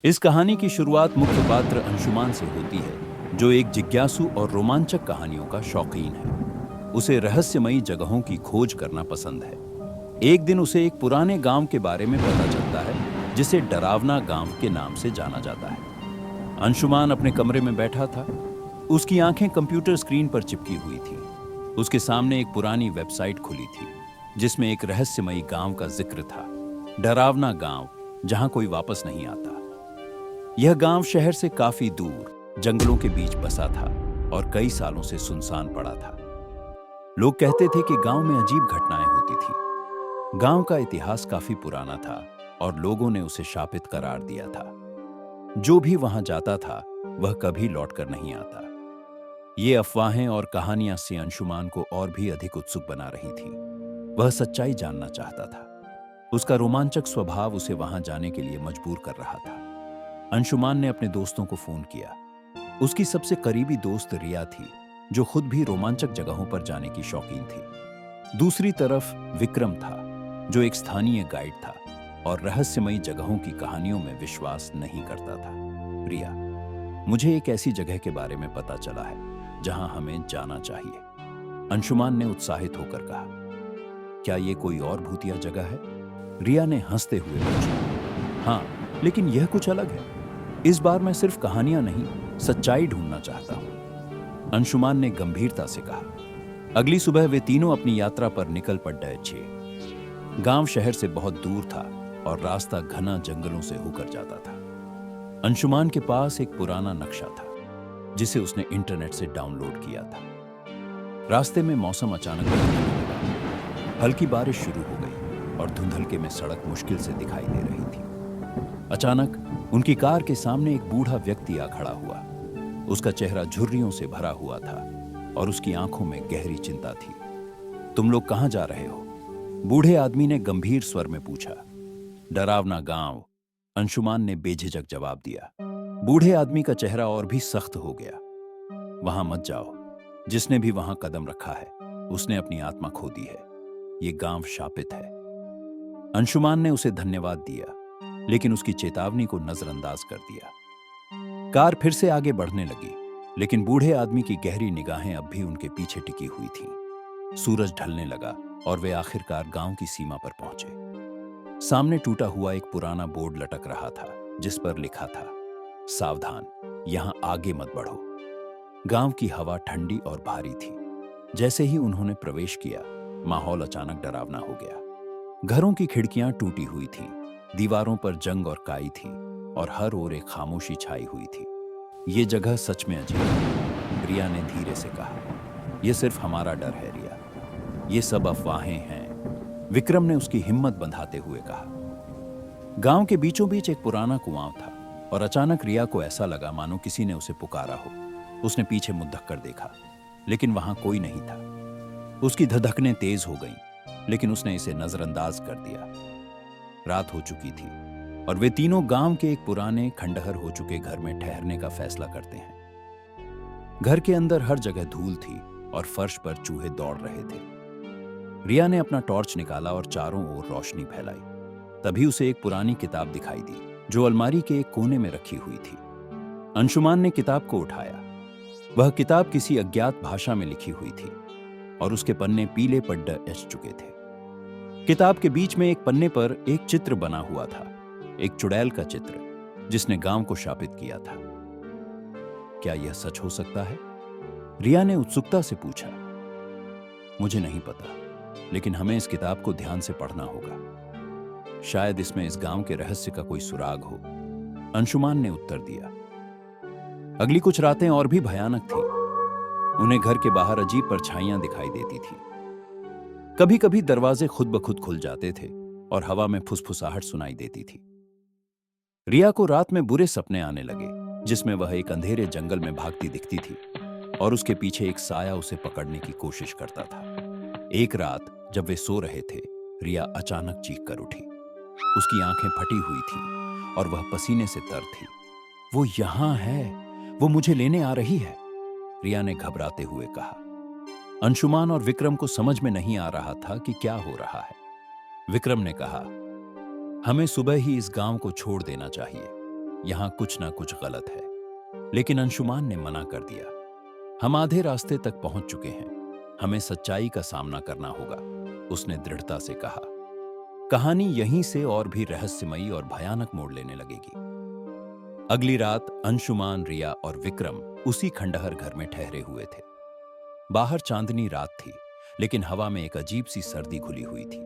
इस कहानी की शुरुआत मुख्य पात्र अंशुमान से होती है, जो एक जिज्ञासु और रोमांचक कहानियों का शौकीन है। उसे रहस्यमयी जगहों की खोज करना पसंद है। एक दिन उसे एक पुराने गांव के बारे में पता चलता है, जिसे डरावना गांव के नाम से जाना जाता है। अंशुमान अपने कमरे में बैठा था। उसकी आंखें कंप्यूटर स्क्रीन पर चिपकी हुई थी। उसके सामने एक पुरानी वेबसाइट खुली थी, जिसमें एक रहस्यमयी गांव का जिक्र था। डरावना गांव, जहां कोई वापस नहीं आता। यह गांव शहर से काफी दूर जंगलों के बीच बसा था और कई सालों से सुनसान पड़ा था। लोग कहते थे कि गांव में अजीब घटनाएं होती थी। गांव का इतिहास काफी पुराना था और लोगों ने उसे शापित करार दिया था। जो भी वहां जाता था, वह कभी लौटकर नहीं आता। ये अफवाहें और कहानियां से अंशुमान को और भी अधिक उत्सुक बना रही थी। वह सच्चाई जानना चाहता था। उसका रोमांचक स्वभाव उसे वहां जाने के लिए मजबूर कर रहा था। अंशुमान ने अपने दोस्तों को फोन किया। उसकी सबसे करीबी दोस्त रिया थी, जो खुद भी रोमांचक जगहों पर जाने की शौकीन थी। दूसरी तरफ विक्रम था, जो एक स्थानीय गाइड था और रहस्यमयी जगहों की कहानियों में विश्वास नहीं करता था। रिया, मुझे एक ऐसी जगह के बारे में पता चला है जहां हमें जाना चाहिए, अंशुमान ने उत्साहित होकर कहा। क्या ये कोई और भूतिया जगह है? रिया ने हंसते हुए पूछा। हाँ, लेकिन यह कुछ अलग है। इस बार मैं सिर्फ कहानियां नहीं, सच्चाई ढूंढना चाहता हूं, अंशुमान ने गंभीरता से कहा। अगली सुबह वे तीनों अपनी यात्रा पर निकल पड़े थे। गांव शहर से बहुत दूर था और रास्ता घना जंगलों से होकर जाता था। अंशुमान के पास एक पुराना नक्शा था, जिसे उसने इंटरनेट से डाउनलोड किया था। रास्ते में मौसम अचानक बदलने लगा। हल्की बारिश शुरू हो गई और धुंधलके में सड़क मुश्किल से दिखाई दे रही थी। अचानक उनकी कार के सामने एक बूढ़ा व्यक्ति आ खड़ा हुआ। उसका चेहरा झुर्रियों से भरा हुआ था और उसकी आंखों में गहरी चिंता थी। तुम लोग कहां जा रहे हो? बूढ़े आदमी ने गंभीर स्वर में पूछा। डरावना गांव, अंशुमान ने बेझिझक जवाब दिया। बूढ़े आदमी का चेहरा और भी सख्त हो गया। वहां मत जाओ। जिसने भी वहां कदम रखा है, उसने अपनी आत्मा खो दी है। ये गांव शापित है। अंशुमान ने उसे धन्यवाद दिया, लेकिन उसकी चेतावनी को नजरअंदाज कर दिया। कार फिर से आगे बढ़ने लगी, लेकिन बूढ़े आदमी की गहरी निगाहें अब भी उनके पीछे टिकी हुई थीं। सूरज ढलने लगा और वे आखिरकार गांव की सीमा पर पहुंचे। सामने टूटा हुआ एक पुराना बोर्ड लटक रहा था, जिस पर लिखा था, सावधान, यहां आगे मत बढ़ो। गांव की हवा ठंडी और भारी थी। जैसे ही उन्होंने प्रवेश किया, माहौल अचानक डरावना हो गया। घरों की खिड़कियां टूटी हुई थीं, दीवारों पर जंग और काई थी और हर ओर एक खामोशी छाई हुई थी। ये जगह सच में अजीब है, रिया ने धीरे से कहा। यह सिर्फ हमारा डर है रिया, ये सब अफवाहें हैं, विक्रम ने उसकी हिम्मत बंधाते हुए कहा। गांव के बीचों बीच एक पुराना कुआं था और अचानक रिया को ऐसा लगा मानो किसी ने उसे पुकारा हो। उसने पीछे मुद्दक कर देखा, लेकिन वहां कोई नहीं था। उसकी धधकनें तेज हो गईं, लेकिन उसने इसे नजरअंदाज कर दिया। रात हो चुकी थी और वे तीनों गांव के एक पुराने खंडहर हो चुके घर में ठहरने का फैसला करते हैं। घर के अंदर हर जगह धूल थी और फर्श पर चूहे दौड़ रहे थे। रिया ने अपना टॉर्च निकाला और चारों ओर रोशनी फैलाई। तभी उसे एक पुरानी किताब दिखाई दी, जो अलमारी के एक कोने में रखी हुई थी। अंशुमान ने किताब को उठाया। वह किताब किसी अज्ञात भाषा में लिखी हुई थी और उसके पन्ने पीले पड्डे एच चुके थे। किताब के बीच में एक पन्ने पर एक चित्र बना हुआ था, एक चुड़ैल का चित्र, जिसने गांव को शापित किया था। क्या यह सच हो सकता है? रिया ने उत्सुकता से पूछा। मुझे नहीं पता, लेकिन हमें इस किताब को ध्यान से पढ़ना होगा। शायद इसमें इस गांव के रहस्य का कोई सुराग हो, अंशुमान ने उत्तर दिया। अगली कुछ रातें और भी भयानक थीं। उन्हें घर के बाहर अजीब परछाइयां दिखाई देती थी। कभी कभी दरवाजे खुद ब खुद खुल जाते थे और हवा में फुसफुसाहट सुनाई देती थी। रिया को रात में बुरे सपने आने लगे, जिसमें वह एक अंधेरे जंगल में भागती दिखती थी और उसके पीछे एक साया उसे पकड़ने की कोशिश करता था। एक रात जब वे सो रहे थे, रिया अचानक चीख कर उठी। उसकी आंखें फटी हुई थीं और वह पसीने से तर थी। वो यहां है, वो मुझे लेने आ रही है, रिया ने घबराते हुए कहा। अंशुमान और विक्रम को समझ में नहीं आ रहा था कि क्या हो रहा है। विक्रम ने कहा, हमें सुबह ही इस गांव को छोड़ देना चाहिए। यहाँ कुछ ना कुछ गलत है। लेकिन अंशुमान ने मना कर दिया। हम आधे रास्ते तक पहुंच चुके हैं, हमें सच्चाई का सामना करना होगा, उसने दृढ़ता से कहा। कहानी यहीं से और भी रहस्यमयी और भयानक मोड़ लेने लगेगी। अगली रात अंशुमान, रिया और विक्रम उसी खंडहर घर में ठहरे हुए थे। बाहर चांदनी रात थी, लेकिन हवा में एक अजीब सी सर्दी घुली हुई थी।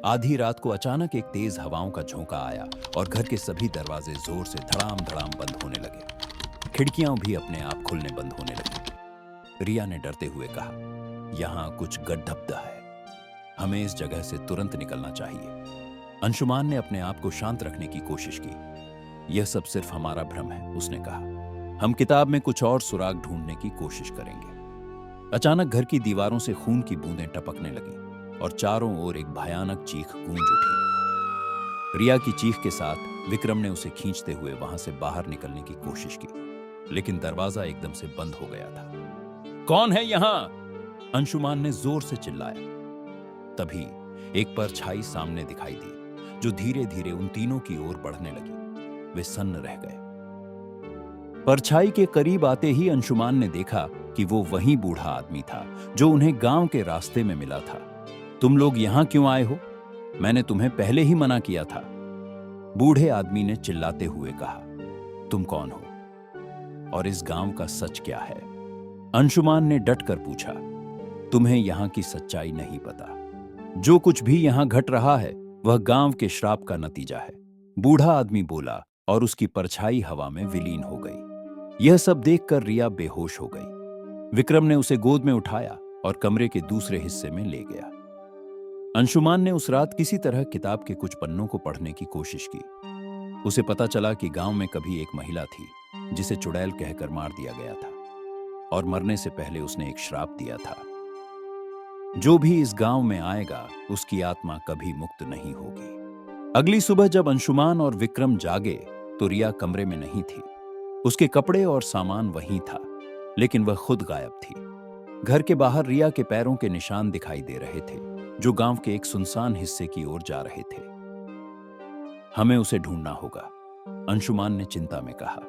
आधी रात को अचानक एक तेज हवाओं का झोंका आया और घर के सभी दरवाजे जोर से धड़ाम धड़ाम बंद होने लगे। खिड़कियां भी अपने आप खुलने बंद होने लगी। रिया ने डरते हुए कहा, यहां कुछ गड्ढब्दा है, हमें इस जगह से तुरंत निकलना चाहिए। अंशुमान ने अपने आप को शांत रखने की कोशिश की। यह सब सिर्फ हमारा भ्रम है, उसने कहा। हम किताब में कुछ और सुराग ढूंढने की कोशिश करेंगे। अचानक घर की दीवारों से खून की बूंदें टपकने लगी और चारों ओर एक भयानक चीख गूंज उठी। रिया की चीख के साथ विक्रम ने उसे खींचते हुए वहां से बाहर निकलने की कोशिश की, लेकिन दरवाजा एकदम से बंद हो गया था। कौन है यहां? अंशुमान ने जोर से चिल्लाया। तभी एक परछाई सामने दिखाई दी, जो धीरे धीरे उन तीनों की ओर बढ़ने लगी। वे सन्न रह गए। परछाई के करीब आते ही अंशुमान ने देखा कि वो वही बूढ़ा आदमी था जो उन्हें गांव के रास्ते में मिला था। तुम लोग यहां क्यों आए हो? मैंने तुम्हें पहले ही मना किया था, बूढ़े आदमी ने चिल्लाते हुए कहा। तुम कौन हो और इस गांव का सच क्या है? अंशुमान ने डटकर पूछा। तुम्हें यहां की सच्चाई नहीं पता। जो कुछ भी यहां घट रहा है वह गांव के श्राप का नतीजा है, बूढ़ा आदमी बोला और उसकी परछाई हवा में विलीन हो गई। यह सब देखकर रिया बेहोश हो गई। विक्रम ने उसे गोद में उठाया और कमरे के दूसरे हिस्से में ले गया। अंशुमान ने उस रात किसी तरह किताब के कुछ पन्नों को पढ़ने की कोशिश की। उसे पता चला कि गांव में कभी एक महिला थी जिसे चुड़ैल कहकर मार दिया गया था और मरने से पहले उसने एक श्राप दिया था। जो भी इस गांव में आएगा उसकी आत्मा कभी मुक्त नहीं होगी। अगली सुबह जब अंशुमान और विक्रम जागे तो रिया कमरे में नहीं थी। उसके कपड़े और सामान वहीं था, लेकिन वह खुद गायब थी। घर के बाहर रिया के पैरों के निशान दिखाई दे रहे थे, जो गांव के एक सुनसान हिस्से की ओर जा रहे थे। हमें उसे ढूंढना होगा, अंशुमान ने चिंता में कहा।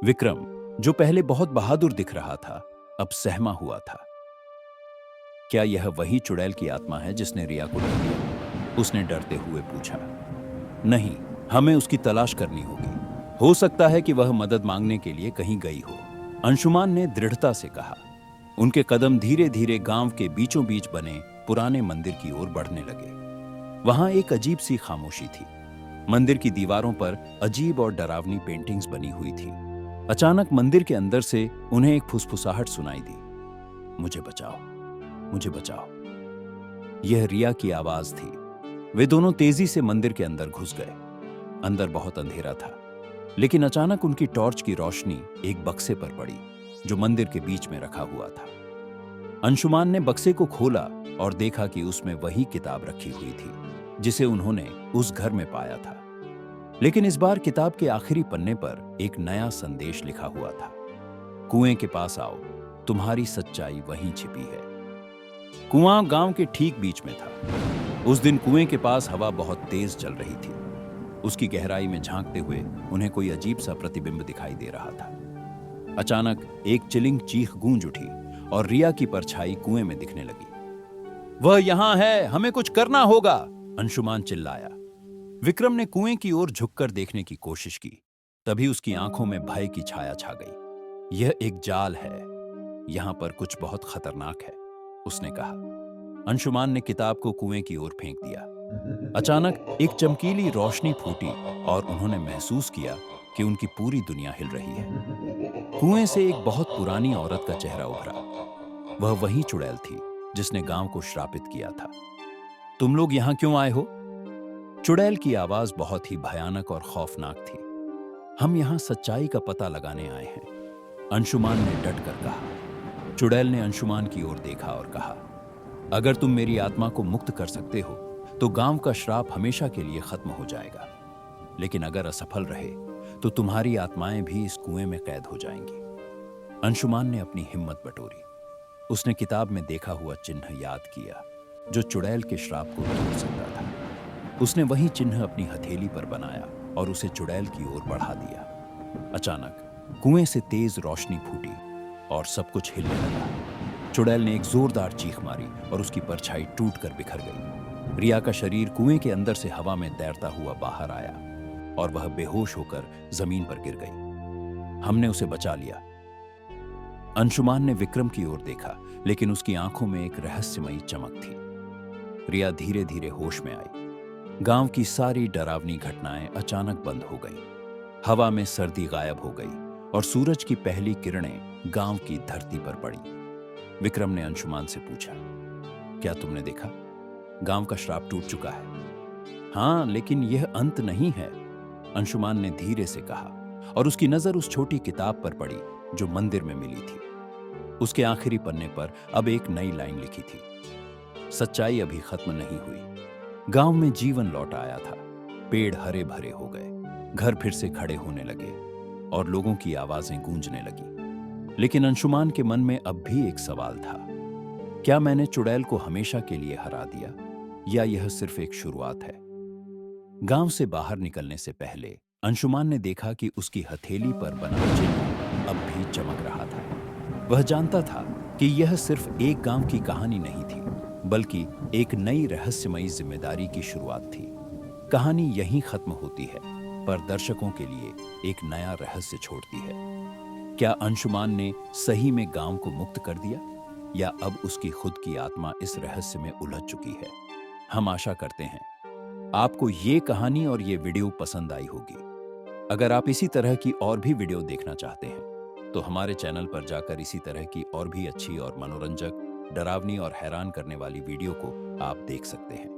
विक्रम, जो पहले बहुत बहादुर दिख रहा था, अब सहमा हुआ था। क्या यह वही चुड़ैल की आत्मा है जिसने रिया को ढूंढ लिया? उसने डरते हुए पूछा। नहीं, हमें उसकी तलाश करनी होगी। हो सकता है कि वह मदद मांगने के लिए कहीं गई हो, अंशुमान ने दृढ़ता से कहा। उनके कदम धीरे धीरे गांव के बीचों बीच बने पुराने मंदिर की ओर बढ़ने लगे। वहां एक अजीब सी खामोशी थी। मंदिर की दीवारों पर अजीब और डरावनी पेंटिंग्स बनी हुई थी। अचानक मंदिर के अंदर से उन्हें एक फुसफुसाहट सुनाई दी। मुझे बचाओ, मुझे बचाओ। यह रिया की आवाज थी। वे दोनों तेजी से मंदिर के अंदर घुस गए। अंदर बहुत अंधेरा था, लेकिन अचानक उनकी टॉर्च की रोशनी एक बक्से पर पड़ी जो मंदिर के बीच में रखा हुआ था। अंशुमान ने बक्से को खोला और देखा कि उसमें वही किताब रखी हुई थी जिसे उन्होंने उस घर में पाया था। लेकिन इस बार किताब के आखिरी पन्ने पर एक नया संदेश लिखा हुआ था। कुएं के पास आओ, तुम्हारी सच्चाई वहीं छिपी है। कुआं गांव के ठीक बीच में था। उस दिन कुएं के पास हवा बहुत तेज चल रही थी। उसकी गहराई में झांकते हुए उन्हें कोई अजीब सा प्रतिबिंब दिखाई दे रहा था। अचानक एक चिलिंग चीख गूंज उठी और रिया की परछाई कुएं में दिखने लगी। वह यहां है, हमें कुछ करना होगा, अंशुमान चिल्लाया। विक्रम ने कुएं की ओर झुककर देखने की कोशिश की। तभी उसकी आंखों में भय की छाया छा गई। यह एक जाल है, यहां पर कुछ बहुत खतरनाक है, उसने कहा। अंशुमान ने किताब को कुएं की ओर फेंक दिया। अचानक एक चमकीली रोशनी फूटी और उन्होंने महसूस किया कि उनकी पूरी दुनिया हिल रही है। कुएं से एक बहुत पुरानी औरत का चेहरा उभरा। वह वही चुड़ैल थी जिसने गांव को श्रापित किया था। तुम लोग यहां क्यों आए हो? चुड़ैल की आवाज बहुत ही भयानक और खौफनाक थी। हम यहां सच्चाई का पता लगाने आए हैं, अंशुमान ने डटकर कहा। चुड़ैल ने अंशुमान की ओर देखा और कहा, अगर तुम मेरी आत्मा को मुक्त कर सकते हो तो गांव का श्राप हमेशा के लिए खत्म हो जाएगा, लेकिन अगर असफल रहे तो तुम्हारी आत्माएं भी इस कुएं में कैद हो जाएंगी। अंशुमान ने अपनी हिम्मत बटोरी। उसने किताब में देखा हुआ चिन्ह याद किया जो चुड़ैल के श्राप को तोड़ सकता था। उसने वही चिन्ह अपनी हथेली पर बनाया और उसे चुड़ैल की ओर बढ़ा दिया। अचानक कुएं से तेज रोशनी फूटी और सब कुछ हिलने लगा। चुड़ैल ने एक जोरदार चीख मारी और उसकी परछाई टूटकर बिखर गई। रिया का शरीर कुएं के अंदर से हवा में तैरता हुआ बाहर आया और वह बेहोश होकर जमीन पर गिर गई। हमने उसे बचा लिया। अंशुमान ने विक्रम की ओर देखा, लेकिन उसकी आंखों में एक रहस्यमयी चमक थी। रिया धीरे धीरे होश में आई। गांव की सारी डरावनी घटनाएं अचानक बंद हो गई। हवा में सर्दी गायब हो गई और सूरज की पहली किरणें गांव की धरती पर पड़ी। विक्रम ने अंशुमान से पूछा, क्या तुमने देखा? गांव का श्राप टूट चुका है। हाँ, लेकिन यह अंत नहीं है, अंशुमान ने धीरे से कहा और उसकी नजर उस छोटी किताब पर पड़ी जो मंदिर में मिली थी। उसके आखिरी पन्ने पर अब एक नई लाइन लिखी थी, सच्चाई अभी खत्म नहीं हुई। गांव में जीवन लौट आया था। पेड़ हरे भरे हो गए, घर फिर से खड़े होने लगे और लोगों की आवाजें गूंजने लगी। लेकिन अंशुमान के मन में अब भी एक सवाल था, क्या मैंने चुड़ैल को हमेशा के लिए हरा दिया या यह सिर्फ एक शुरुआत है? गांव से बाहर निकलने से पहले अंशुमान ने देखा कि उसकी हथेली पर बना चिन्ह अब भी चमक रहा था। वह जानता था कि यह सिर्फ एक गांव की कहानी नहीं थी, बल्कि एक नई रहस्यमयी जिम्मेदारी की शुरुआत थी। कहानी यहीं खत्म होती है, पर दर्शकों के लिए एक नया रहस्य छोड़ती है। क्या अंशुमान ने सही में गांव को मुक्त कर दिया या अब उसकी खुद की आत्मा इस रहस्य में उलझ चुकी है? हम आशा करते हैं आपको ये कहानी और ये वीडियो पसंद आई होगी। अगर आप इसी तरह की और भी वीडियो देखना चाहते हैं तो हमारे चैनल पर जाकर इसी तरह की और भी अच्छी और मनोरंजक, डरावनी और हैरान करने वाली वीडियो को आप देख सकते हैं।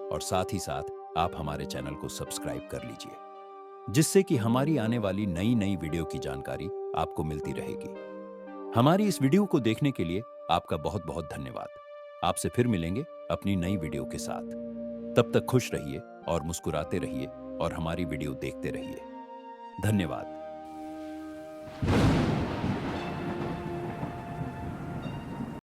और साथ ही साथ आप हमारे चैनल को सब्सक्राइब कर लीजिए, जिससे कि हमारी आने वाली नई नई वीडियो की जानकारी आपको मिलती रहेगी। हमारी इस वीडियो को देखने के लिए आपका बहुत बहुत धन्यवाद। आपसे फिर मिलेंगे अपनी नई वीडियो के साथ। तब तक खुश रहिए और मुस्कुराते रहिए और हमारी वीडियो देखते रहिए। धन्यवाद।